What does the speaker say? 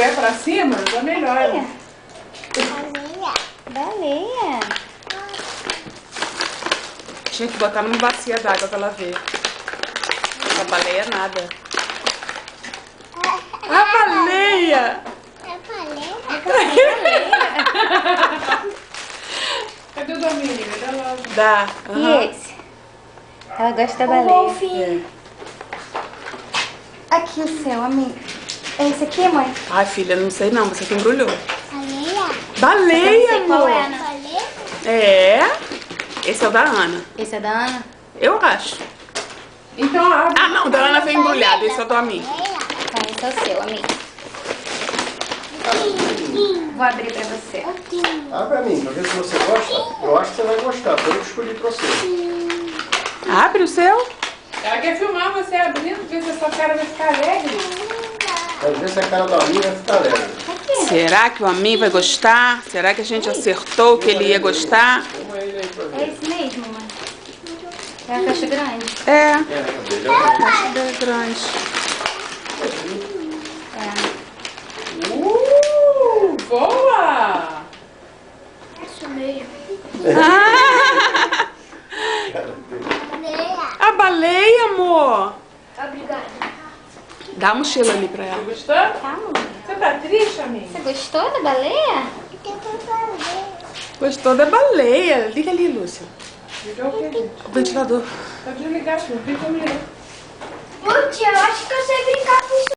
pé pra cima, já melhora. Baleia. Tinha que botar numa bacia d'água pra ela ver. A baleia nada. A baleia! Cadê o Domínio? Dá logo. Dá. E esse? Ela gosta da baleia. Aqui o seu, amigo. É esse aqui, mãe? Ai, filha, não sei não. Você que embrulhou. Eu Baleia, não sei qual amor. é, né? É. Esse é o da Ana. Esse é da Ana? Eu acho. Então abre. Ah, não. Da Ana foi embrulhado. Esse é o do amigo. Então esse é o seu, amigo. Vou abrir pra você. Abre pra mim, pra ver se você gosta. Eu acho que você vai gostar, foi eu que escolhi pra você. Abre o seu. Ela quer filmar você abrindo, ver se a sua cara vai ficar alegre. Quero ver se a cara do amigo vai ficar alegre. Será que o amigo vai gostar? Será que a gente acertou que ele ia gostar? Filma ele aí pra É ver. esse mesmo, mãe? É a caixa grande? É. É, a dele é o Caixa grande. Boa! Isso mesmo. Ah, cara dele. a baleia, amor. Obrigada. Dá a mochila ali pra ela. Gostou? Tá, mãe. Você tá triste, amiga? Você gostou da baleia? Gostou da baleia? Liga ali, Lúcia. Ligar o quê, gente? O ventilador. Pode desligar, filho. Fica comigo. Tia, eu acho que eu sei brincar com isso.